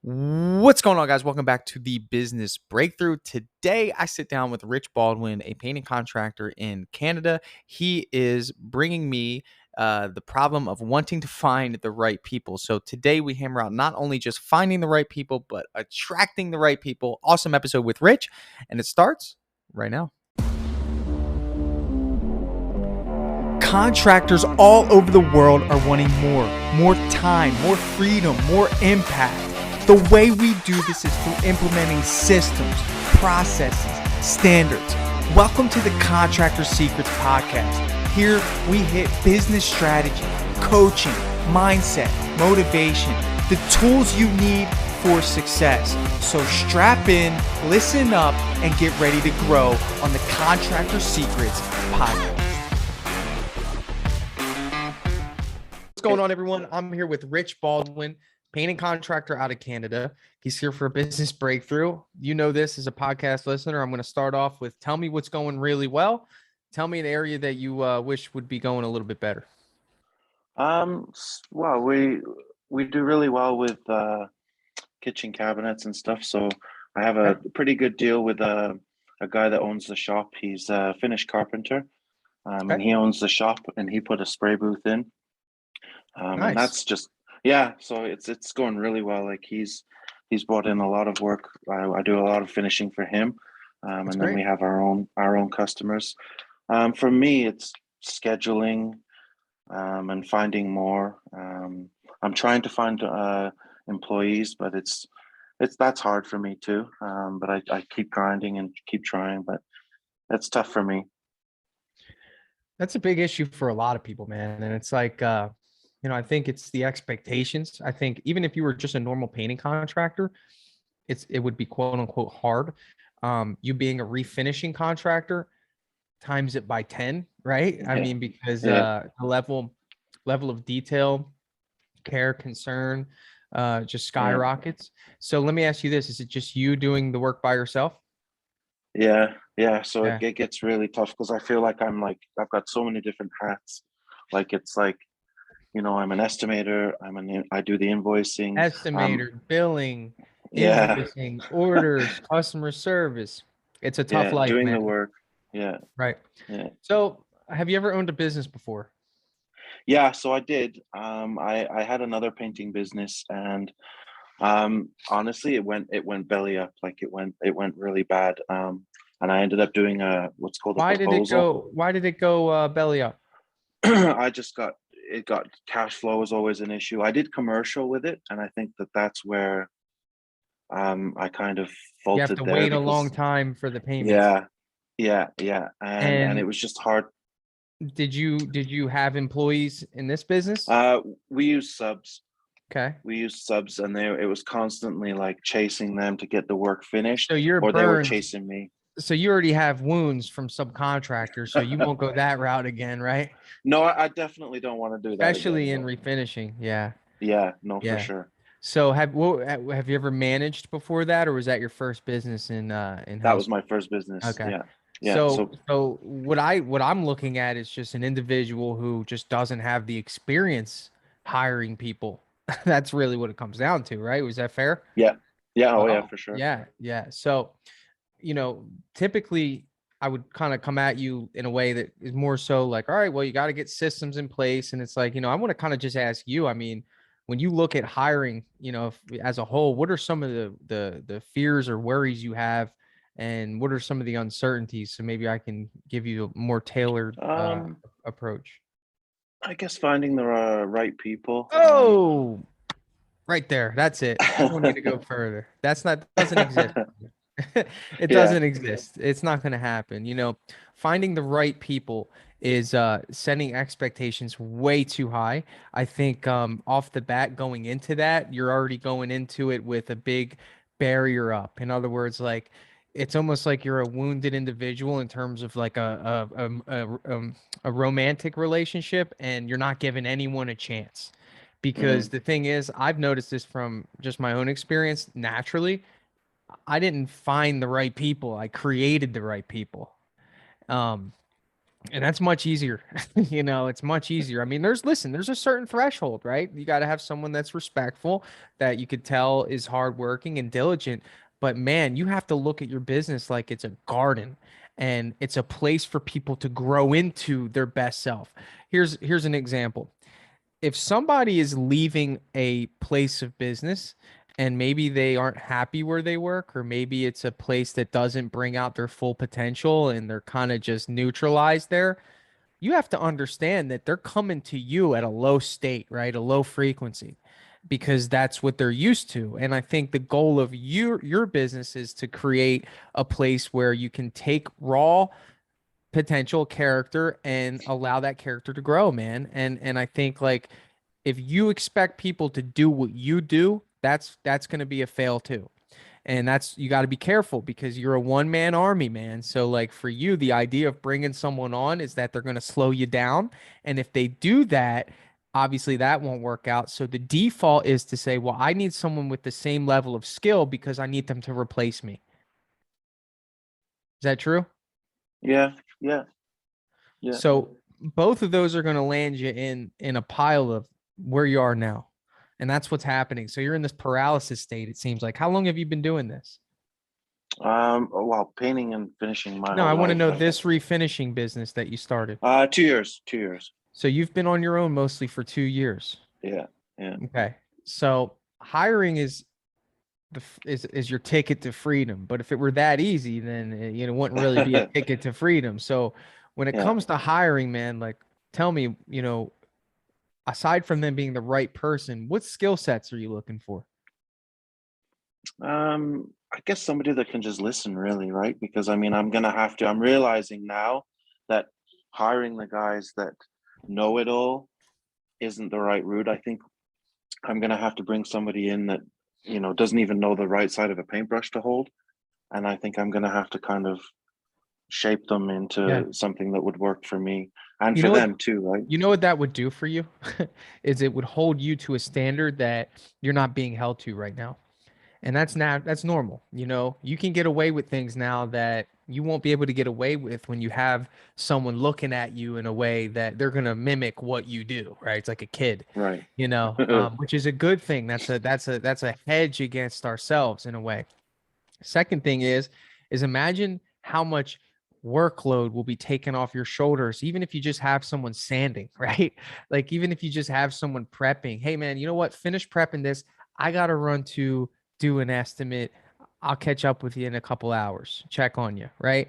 What's going on, guys? Welcome back to the Business Breakthrough. Today, I sit down with Rich Baldwin, a painting contractor in Canada. He is bringing me the problem of wanting to find the right people. So today, we hammer out not only just finding the right people, but attracting the right people. Awesome episode with Rich, and it starts right now. Contractors all over the world are wanting more time, more freedom, more impact. The way we do this is through implementing systems, processes, standards. Welcome to the Contractor Secrets Podcast. Here we hit business strategy, coaching, mindset, motivation, the tools you need for success. So strap in, listen up, and get ready to grow on the Contractor Secrets Podcast. What's going on, everyone? I'm here with Rich Baldwin, painting contractor out of Canada. He's here for a business breakthrough. You know this as a podcast listener. I'm going to start off with tell me what's going really well. Tell me an area that you wish would be going a little bit better. Well, we do really well with kitchen cabinets and stuff. So I have a pretty good deal with a guy that owns the shop. He's a Finnish carpenter, and he owns the shop, and he put a spray booth in. Nice. And that's just so it's going really well. Like he's brought in a lot of work. I do a lot of finishing for him, and then we have our own customers. For me, it's scheduling and finding more. I'm trying to find employees, but that's hard for me too. But I keep grinding and keep trying, but it's tough for me. That's a big issue for a lot of people, man. And it's like, I think it's the expectations. I think even if you were just a normal painting contractor, it would be quote unquote hard. You being a refinishing contractor times it by 10, right? I mean, because the level of detail, care, concern, just skyrockets. So let me ask you this: is it just you doing the work by yourself? Yeah. So it gets really tough because I feel like I've got so many different hats. Like it's like, I'm an estimator. I do the invoicing. Estimator, billing, invoicing, orders, customer service. It's a tough life, doing man. the work. Yeah. Right. Yeah. So have you ever owned a business before? Yeah, so I did. I had another painting business, and honestly, it went belly up. Like it went really bad. And I ended up doing what's called a proposal. Why did it go belly up? I just got cash flow was always an issue. I did commercial with it, and I think that's where I kind of You have faulted to there wait a because long time for the payments. yeah, and it was just hard. Did you have employees in this business? We use subs. Okay. We used subs, and it was constantly like chasing them to get the work finished, So you're or they were burned. chasing me. So you already have wounds from subcontractors, so you won't go that route again, right? No, I definitely don't want to do that Especially again. in refinishing. Yeah. For sure. So have you ever managed before that, or was that your first business in That house? was my first business. Okay. Yeah. So what I'm looking at is just an individual who just doesn't have the experience hiring people. That's really what it comes down to, right? Was that fair? Yeah. Oh yeah, for sure. Yeah. So, typically I would kind of come at you in a way that is more so like, all right, well, you got to get systems in place. And it's like, I want to kind of just ask you, I mean, when you look at hiring, as a whole, what are some of the fears or worries you have, and what are some of the uncertainties? So maybe I can give you a more tailored approach. I guess finding the right people. Oh, right there. That's it. I don't need to go further. Doesn't exist. It doesn't exist. It's not going to happen. Finding the right people is setting expectations way too high. I think off the bat going into that, you're already going into it with a big barrier up. In other words, like it's almost like you're a wounded individual in terms of like a romantic relationship, and you're not giving anyone a chance. Because the thing is, I've noticed this from just my own experience naturally. I didn't find the right people. I created the right people. Um, And that's much easier. You know, it's much easier. I mean, there's a certain threshold, right? You got to have someone that's respectful, that you could tell is hardworking and diligent. But man, you have to look at your business like it's a garden and it's a place for people to grow into their best self. Here's an example. If somebody is leaving a place of business and maybe they aren't happy where they work, or maybe it's a place that doesn't bring out their full potential and they're kind of just neutralized there, you have to understand that they're coming to you at a low state, right? A low frequency, because that's what they're used to. And I think the goal of your business is to create a place where you can take raw potential character and allow that character to grow, man. And I think like if you expect people to do what you do, that's going to be a fail too. And that's, you got to be careful because you're a one man army, man. So like for you, the idea of bringing someone on is that they're going to slow you down. And if they do that, obviously that won't work out. So the default is to say, well, I need someone with the same level of skill because I need them to replace me. Is that true? Yeah, yeah, yeah. So both of those are going to land you in a pile of where you are now. And that's what's happening. So you're in this paralysis state, it seems like. How long have you been doing this? Well, painting and finishing my No, whole I want to life. know this refinishing business that you started. 2 years, 2 years. So you've been on your own mostly for 2 years. Yeah, yeah, Okay. So hiring is is your ticket to freedom. But if it were that easy, then it wouldn't really be a ticket to freedom. So when it yeah. comes to hiring, man, like tell me, aside from them being the right person, what skill sets are you looking for? I guess somebody that can just listen, really, right? Because I mean, I'm gonna have to. I'm realizing now that hiring the guys that know it all isn't the right route. I think I'm gonna have to bring somebody in that doesn't even know the right side of a paintbrush to hold, and I think I'm gonna have to kind of shape them Yeah. into something that would work for me and You for know what? them too, right? You know what that would do for you? Is it would hold you to a standard that you're not being held to right now. And that's normal. You can get away with things now that you won't be able to get away with when you have someone looking at you in a way that they're going to mimic what you do, right? It's like a kid, Right. which is a good thing. That's a hedge against ourselves in a way. Second thing is imagine how much workload will be taken off your shoulders, even if you just have someone sanding, right? Like even if you just have someone prepping. Hey man, you know what? Finish prepping this. I gotta run to do an estimate. I'll catch up with you in a couple hours. Check on you, right?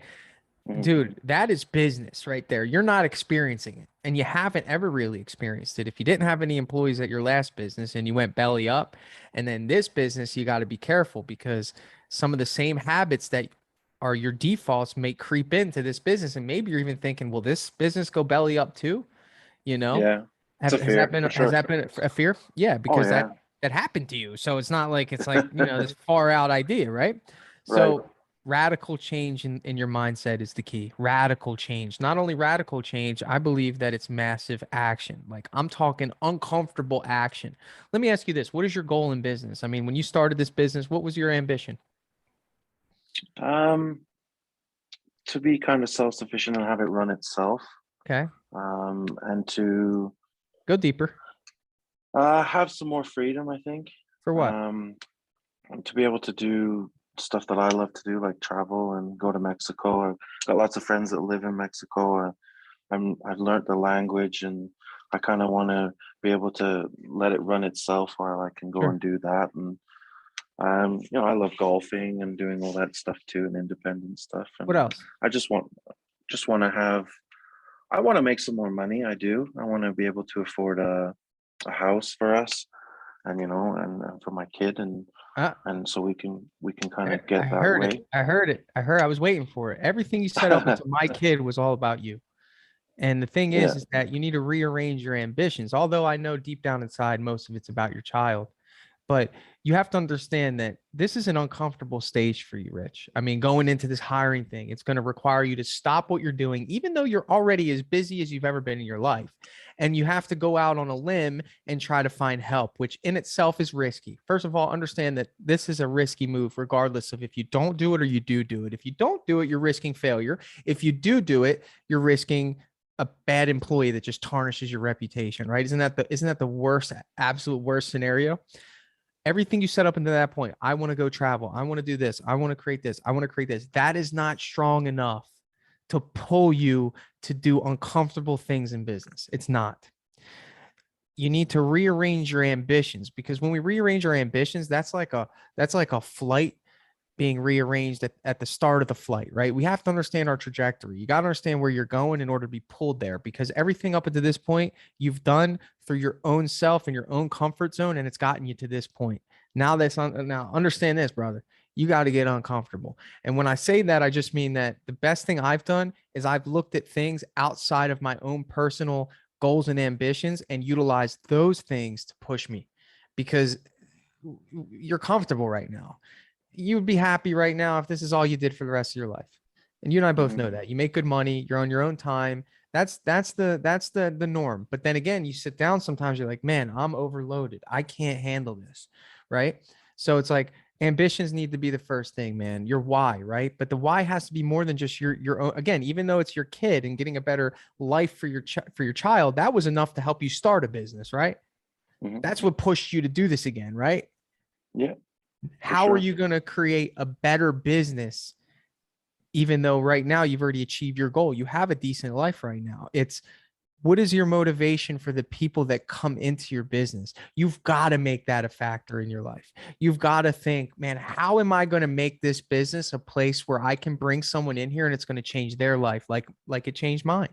Mhm. Dude, that is business right there. You're not experiencing it, and you haven't ever really experienced it. If you didn't have any employees at your last business and you went belly up, and then this business, you got to be careful because some of the same habits that are your defaults may creep into this business. And maybe you're even thinking, will this business go belly up too? You know, Yeah, it's a has that fear been for has sure. that been a fear? Yeah, Oh because that yeah. that happened to you. So it's not like it's like, this far out idea, right? Right. So radical change in your mindset is the key. Radical change. Not only radical change, I believe that it's massive action. Like I'm talking uncomfortable action. Let me ask you this. What is your goal in business? I mean, when you started this business, what was your ambition? Um, to be kind of self-sufficient and have it run itself. Okay. And to Go deeper. have some more freedom, I think. For what? Um, and to be able to do stuff that I love to do, like travel and go to Mexico. I've got lots of friends that live in Mexico. I've learned the language, and I kind of want to be able to let it run itself while I can go Sure. and do that. And I love golfing and doing all that stuff too, and independent stuff. What And else? I just want to have. I want to make some more money. I do. I want to be able to afford a house for us, and and for my kid, Uh, and so we can kind I of I get that heard it. way. I heard it. I was waiting for it. Everything you said up until my kid was all about you. And the thing Yeah. is that you need to rearrange your ambitions. Although I know deep down inside, most of it's about your child. But you have to understand that this is an uncomfortable stage for you, Rich. I mean, going into this hiring thing, it's going to require you to stop what you're doing, even though you're already as busy as you've ever been in your life. And you have to go out on a limb and try to find help, which in itself is risky. First of all, understand that this is a risky move, regardless of if you don't do it or you do it. If you don't do it, you're risking failure. If you do it, you're risking a bad employee that just tarnishes your reputation, right? Isn't that the worst, absolute worst scenario? Everything you set up into that point, I want to go travel, I want to do this, I want to create this, I want to create this, that is not strong enough to pull you to do uncomfortable things in business. It's not. You need to rearrange your ambitions, because when we rearrange our ambitions, that's like a flight being rearranged at the start of the flight, right? We have to understand our trajectory. You got to understand where you're going in order to be pulled there, because everything up until this point you've done for your own self and your own comfort zone, and it's gotten you to this point. Now now understand this, brother. You got to get uncomfortable. And when I say that, I just mean that the best thing I've done is I've looked at things outside of my own personal goals and ambitions and utilized those things to push me, because you're comfortable right now. You would be happy right now if this is all you did for the rest of your life. And you and I both know that. You make good money, you're on your own time. That's the norm. But then again, you sit down sometimes, you're like, man, I'm overloaded. I can't handle this. Right. So it's like ambitions need to be the first thing, man. Your why, right? But the why has to be more than just your own. Again, even though it's your kid and getting a better life for your child, that was enough to help you start a business, right? That's what pushed you to do this again, right? Yeah. How are you going to create a better business, even though right now you've already achieved your goal? You have a decent life right now. It's, what is your motivation for the people that come into your business? You've got to make that a factor in your life. You've got to think, man, how am I going to make this business a place where I can bring someone in here and it's going to change their life like it changed mine?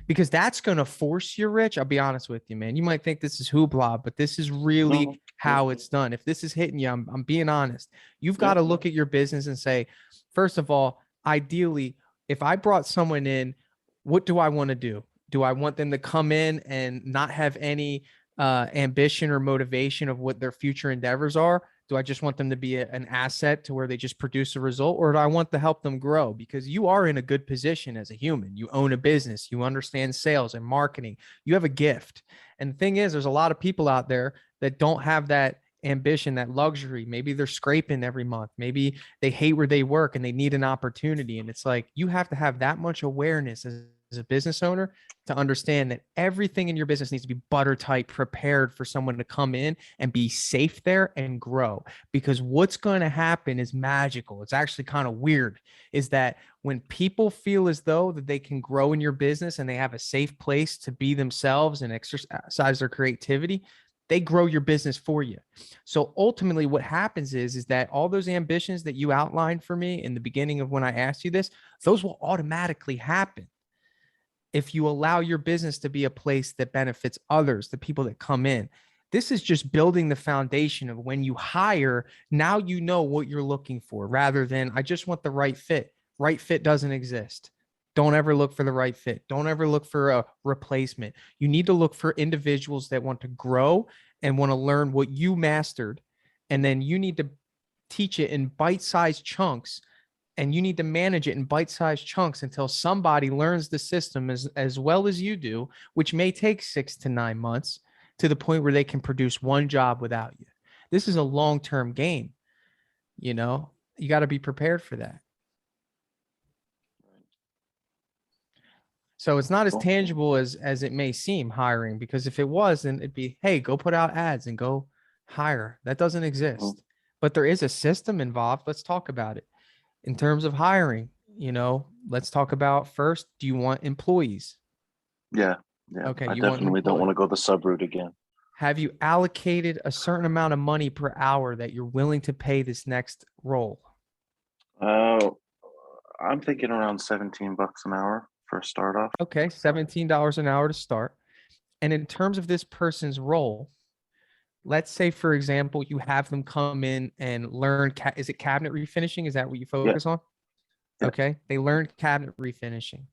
Because that's going to force you, Rich. I'll be honest with you, man. You might think this is hoopla, but this is really how it's done. If this is hitting you, I'm being honest. You've got to look at your business and say, first of all, ideally, if I brought someone in, what do I want to do? Do I want them to come in and not have any ambition or motivation of what their future endeavors are? Do I just want them to be an asset to where they just produce a result, or do I want to help them grow? Because you are in a good position as a human. You own a business, you understand sales and marketing, you have a gift. And the thing is, there's a lot of people out there that don't have that ambition, that luxury. Maybe they're scraping every month. Maybe they hate where they work and they need an opportunity. And it's like, you have to have that much awareness as a business owner to understand that everything in your business needs to be butter tight, prepared for someone to come in and be safe there and grow. Because what's going to happen is magical. It's actually kind of weird, is that when people feel as though that they can grow in your business and they have a safe place to be themselves and exercise their creativity, they grow your business for you. So ultimately what happens is that all those ambitions that you outlined for me in the beginning of when I asked you this, those will automatically happen if you allow your business to be a place that benefits others, the people that come in. This is just building the foundation of when you hire, now you know what you're looking for, rather than I just want the right fit. Right fit doesn't exist. Don't ever look for the right fit. Don't ever look for a replacement. You need to look for individuals that want to grow and want to learn what you mastered. And then you need to teach it in bite-sized chunks, and you need to manage it in bite-sized chunks until somebody learns the system as well as you do, which may take 6 to 9 months, to the point where they can produce one job without you. This is a long-term game. You got to be prepared for that. So it's not as tangible as it may seem, hiring, because if it was, then it'd be, hey, go put out ads and go hire. That doesn't exist. But there is a system involved. Let's talk about it. In terms of hiring, let's talk about first, do you want employees? Yeah. Okay. I definitely don't want to go the sub route again. Have you allocated a certain amount of money per hour that you're willing to pay this next role? I'm thinking around $17 an hour for a start off. Okay. $17 an hour to start. And in terms of this person's role, let's say, for example, you have them come in and learn, is it cabinet refinishing? Is that what you focus on? Yeah. Okay. They learned cabinet refinishing.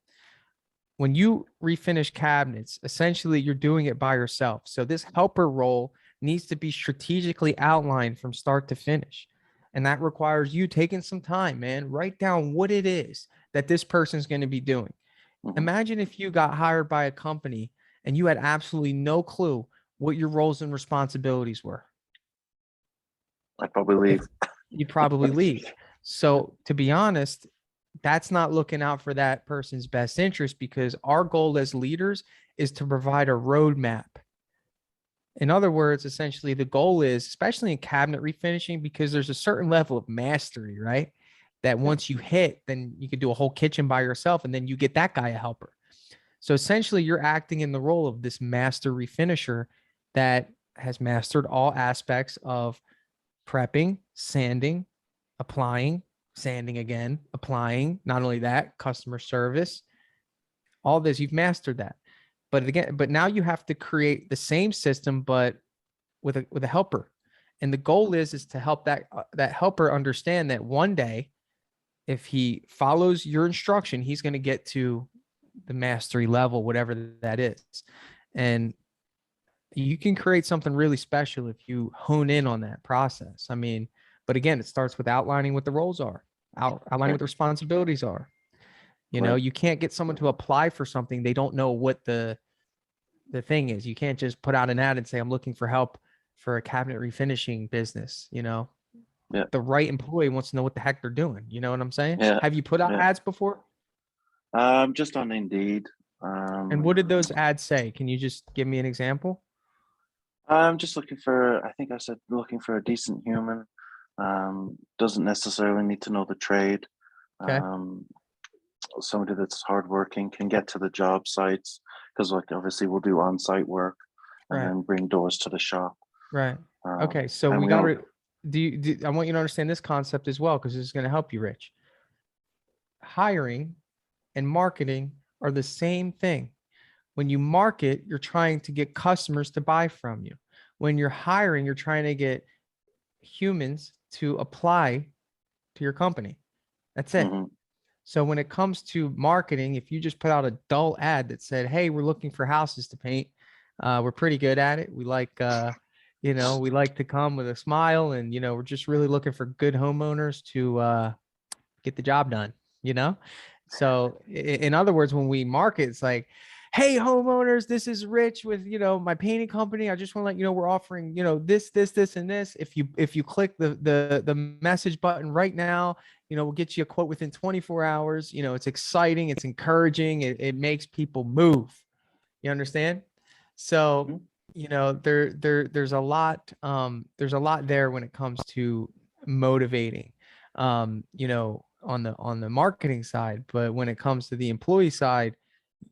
When you refinish cabinets, essentially you're doing it by yourself. So this helper role needs to be strategically outlined from start to finish. And that requires you taking some time, man. Write down what it is that this person's going to be doing. Hmm. Imagine if you got hired by a company and you had absolutely no clue what your roles and responsibilities were. I'd probably If leave. you probably leave. So to be honest, that's not looking out for that person's best interest, because our goal as leaders is to provide a roadmap. In other words, essentially the goal is, especially in cabinet refinishing, because there's a certain level of mastery, right? That Yeah. once you hit, then you could do a whole kitchen by yourself and then you get that guy a helper. So essentially you're acting in the role of this master refinisher that has mastered all aspects of prepping, sanding, applying, sanding again, applying. Not only that, customer service, all this, you've mastered that. But again, but now you have to create the same system, but with a helper. And the goal is to help that helper understand that one day, if he follows your instruction, he's going to get to the mastery level, whatever that is. And you can create something really special if you hone in on that process. I mean, but again, it starts with outlining what the roles are, outlining Yeah. what the responsibilities are. You know, Right. you can't get someone to apply for something they don't know what the thing is. You can't just put out an ad and say, I'm looking for help for a cabinet refinishing business. You know, Yeah. the right employee wants to know what the heck they're doing. You know what I'm saying? Yeah. Have you put out Yeah. ads before? Just on Indeed. And what did those ads say? Can you just give me an example? I'm just looking for, I think I said looking for a decent human. Doesn't necessarily need to know the trade. Okay. Um, Somebody that's hardworking, can get to the job sites, because like obviously we'll do on-site work and Right. then bring doors to the shop. Right. Okay. So And we we got all, to I want you to understand this concept as well, because this is going to help you, Rich. Hiring and marketing are the same thing. When you market, you're trying to get customers to buy from you. When you're hiring, you're trying to get humans to apply to your company. That's it. mhm, So when it comes to marketing, if you just put out a dull ad that said, "Hey, we're looking for houses to paint. We're pretty good at it. We like to come with a smile, and we're just really looking for good homeowners to get the job done." You know, so in other words, when we market, it's like, "Hey, homeowners, this is Rich with my painting company. I just want to let you know we're offering this, and this. If you click the message button right now, we'll get you a quote within 24 hours. It's exciting, it's encouraging, it makes people move. You understand? So, mhm, there's a lot there when it comes to motivating, on the marketing side. But when it comes to the employee side,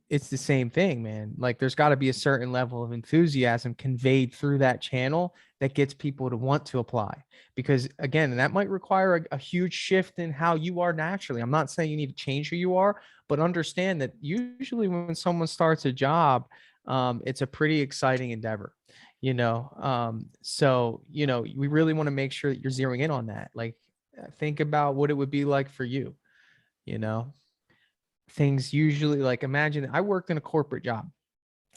it's the same thing, man. Like there's got to be a certain level of enthusiasm conveyed through that channel that gets people to want to apply. Because again, that might require a huge shift in how you are naturally. I'm not saying you need to change who you are, but understand that usually when someone starts a job, it's a pretty exciting endeavor. So we really want to make sure that you're zeroing in on that. Like, think about what it would be like for you. You know, things usually, like, imagine I worked in a corporate job,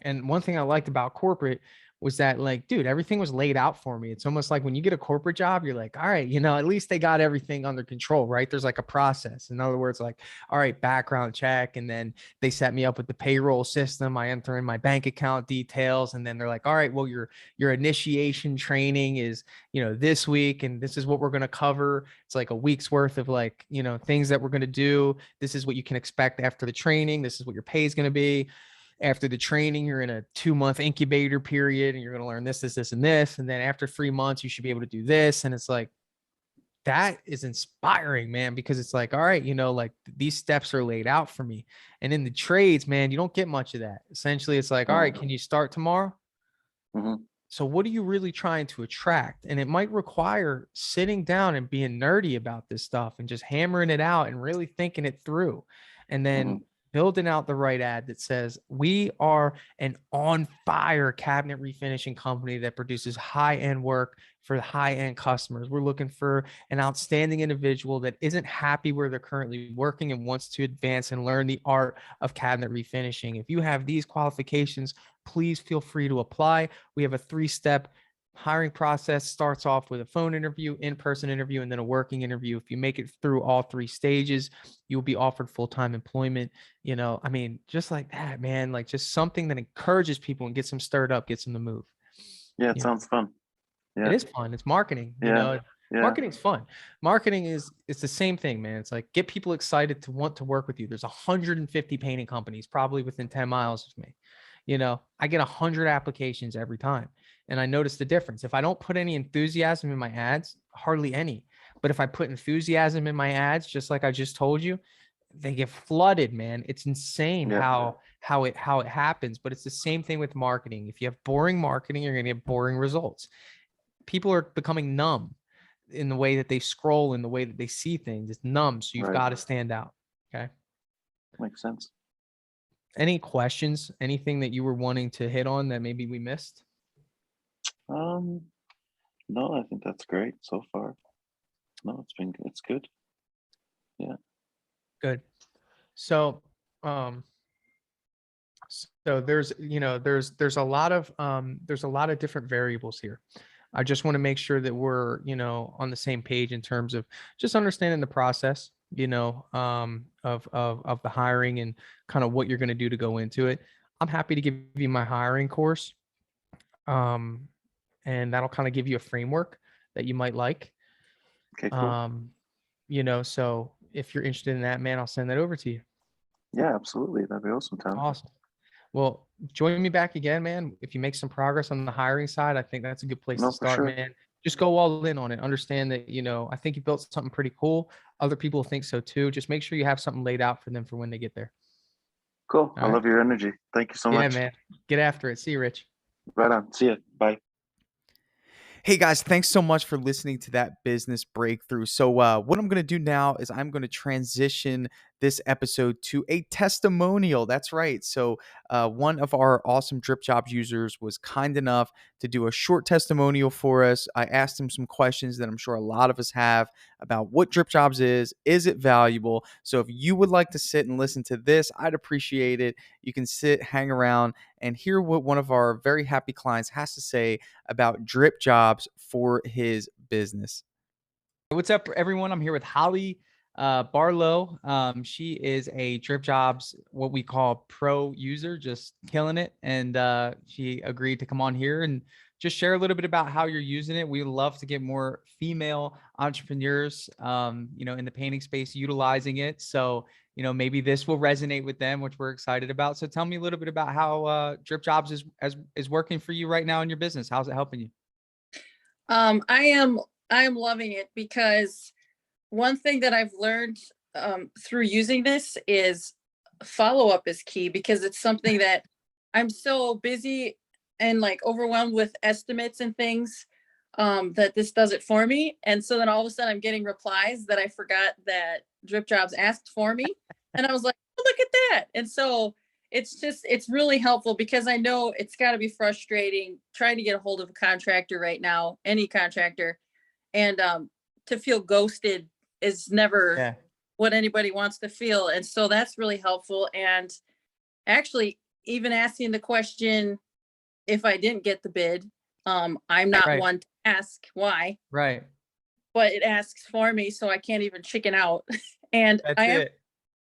and one thing I liked about corporate was that, like, dude, everything was laid out for me. It's almost like when you get a corporate job, you're like, all right, at least they got everything under control, right? There's like a process. In other words, like, all right, background check. And then they set me up with the payroll system. I enter in my bank account details. And then they're like, all right, well, your initiation training is, this week, and this is what we're going to cover. It's like a week's worth of, like, things that we're going to do. This is what you can expect after the training. This is what your pay is going to be. After the training, you're in a 2-month incubator period, and you're going to learn this, and this. And then after 3 months, you should be able to do this. And it's like, that is inspiring, man, because it's like, all right, like these steps are laid out for me. And in the trades, man, you don't get much of that. Essentially, it's like, all right, can you start tomorrow? mhm, So what are you really trying to attract? And it might require sitting down and being nerdy about this stuff and just hammering it out and really thinking it through. And then mhm, building out the right ad that says, we are an on fire cabinet refinishing company that produces high-end work for high-end customers. We're looking for an outstanding individual that isn't happy where they're currently working and wants to advance and learn the art of cabinet refinishing. If you have these qualifications, please feel free to apply. We have a 3-step hiring process starts off with a phone interview, in-person interview, and then a working interview. If you make it through all three stages, you'll be offered full-time employment. I mean, just like that, man, like just something that encourages people and gets them stirred up, gets them to move. Yeah, it sounds fun. It Yeah. is fun. It's marketing, Yeah. Yeah. marketing's fun. Marketing it's the same thing, man. It's like get people excited to want to work with you. There's 150 painting companies probably within 10 miles of me. I get 100 applications every time. And I notice the difference. If I don't put any enthusiasm in my ads, hardly any. But if I put enthusiasm in my ads, just like I just told you, they get flooded, man. It's insane Yeah. how it happens. But it's the same thing with marketing. If you have boring marketing, you're gonna get boring results. People are becoming numb in the way that they scroll, in the way that they see things. It's numb. So you've Right. got to stand out. Okay. Makes sense. Any questions? Anything that you were wanting to hit on that maybe we missed? No, I think that's great so far. No, it's good. Yeah. Good. So, there's a lot of different variables here. I just want to make sure that we're, on the same page in terms of just understanding the process, of the hiring and kind of what you're going to do to go into it. I'm happy to give you my hiring course. Um, and that'll kind of give you a framework that you might like. Okay, cool. So if you're interested in that, man, I'll send that over to you. Yeah, absolutely. That'd be awesome, Tom. Awesome. Well, join me back again, man. If you make some progress on the hiring side, I think that's a good place No, to for start, sure. man. Just go all in on it. Understand that, I think you built something pretty cool. Other people think so too. Just make sure you have something laid out for them for when they get there. Cool. I All right. love your energy. Thank you so Yeah, much. man. Get after it. See you, Rich. Right on. See ya. Bye. Hey guys, thanks so much for listening to that business breakthrough. So, what I'm going to do now is I'm going to transition this episode to a testimonial. That's right. So, one of our awesome Dripjobs users was kind enough to do a short testimonial for us. I asked him some questions that I'm sure a lot of us have about what Dripjobs is it valuable? So, if you would like to sit and listen to this, I'd appreciate it. You can sit, hang around, and hear what one of our very happy clients has to say about Dripjobs for his business. What's up, everyone? I'm here with Holly Barlow. She is a Dripjobs, what we call pro user, just killing it. And she agreed to come on here and just share a little bit about how you're using it. We love to get more female entrepreneurs, in the painting space utilizing it. So, maybe this will resonate with them, which we're excited about. So tell me a little bit about how Dripjobs is working for you right now in your business. How's it helping you? I am loving it because one thing that I've learned through using this is follow-up is key, because it's something that I'm so busy and like overwhelmed with estimates and things that this does it for me. And so then all of a sudden I'm getting replies that I forgot that Dripjobs asked for me. And I was like, oh, look at that. And so it's really helpful, because I know it's got to be frustrating trying to get a hold of a contractor right now, any contractor. And to feel ghosted is never what anybody wants to feel. And so that's really helpful. And actually, even asking the question, if I didn't get the bid, I'm not one to ask why. Right. But it asks for me, so I can't even chicken out. And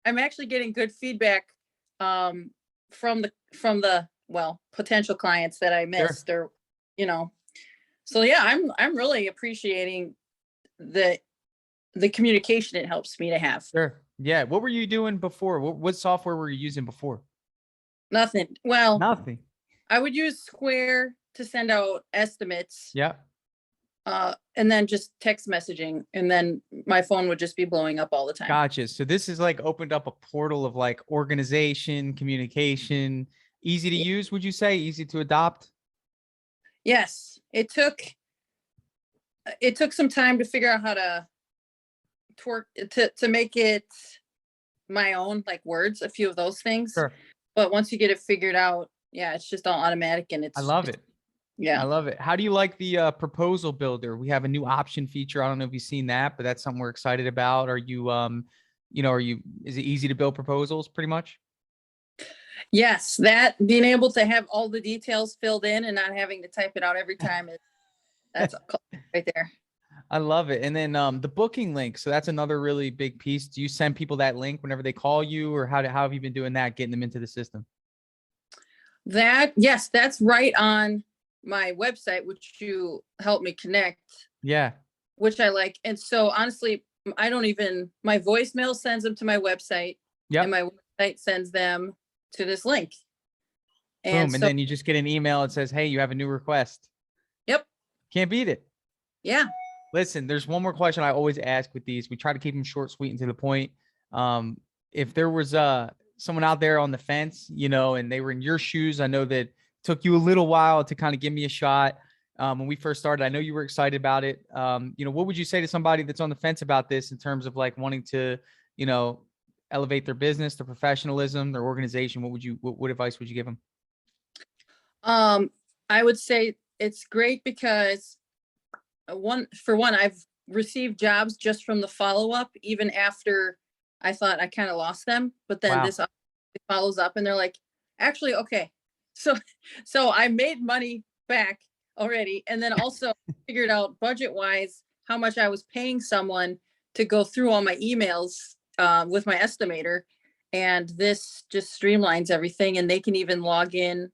I'm actually getting good feedback from the potential clients that I missed, or so yeah, I'm really appreciating the communication it helps me to have. Sure. Yeah. What were you doing before? What software were you using before? Nothing. Well, nothing. I would use Square to send out estimates. Yeah. And then just text messaging, and then my phone would just be blowing up all the time. Gotcha. So this is like opened up a portal of like organization, communication, easy to use. Would you say easy to adopt? Yes. It took some time to figure out how to make it my own, like words, a few of those things. Sure. But once you get it figured out, yeah, it's just all automatic, and I love it. Yeah. I love it. How do you like the proposal builder? We have a new option feature. I don't know if you've seen that, but that's something we're excited about. Are you, is it easy to build proposals pretty much? Yes. That being able to have all the details filled in and not having to type it out every time That's right there. I love it. And then the booking link. So that's another really big piece. Do you send people that link whenever they call you, or how have you been doing that, getting them into the system? Yes, that's right on my website, which you helped me connect, Yeah. which I like. And so honestly, my voicemail sends them to my website. Yep. And my website sends them to this link. Boom. And then you just get an email that says, hey, you have a new request. Yep. Can't beat it. Yeah. Listen, there's one more question I always ask with these. We try to keep them short, sweet, and to the point. If there was someone out there on the fence, and they were in your shoes, I know that it took you a little while to kind of give me a shot. When we first started, I know you were excited about it. What would you say to somebody that's on the fence about this in terms of like wanting to, elevate their business, their professionalism, their organization? What advice would you give them? I would say it's great because I've received jobs just from the follow-up, even after I thought I kind of lost them, but then this follows up and they're like, actually, okay. So I made money back already. And then also figured out budget-wise how much I was paying someone to go through all my emails with my estimator. And this just streamlines everything, and they can even log in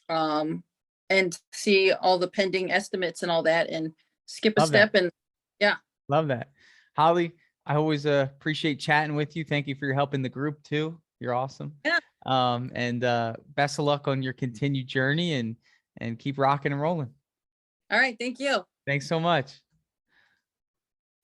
and see all the pending estimates and all that, and skip a step. And yeah. Love that. Holly, I always appreciate chatting with you. Thank you for your help in the group too. You're awesome. Yeah. And best of luck on your continued journey, and keep rocking and rolling. All right. Thank you. Thanks so much.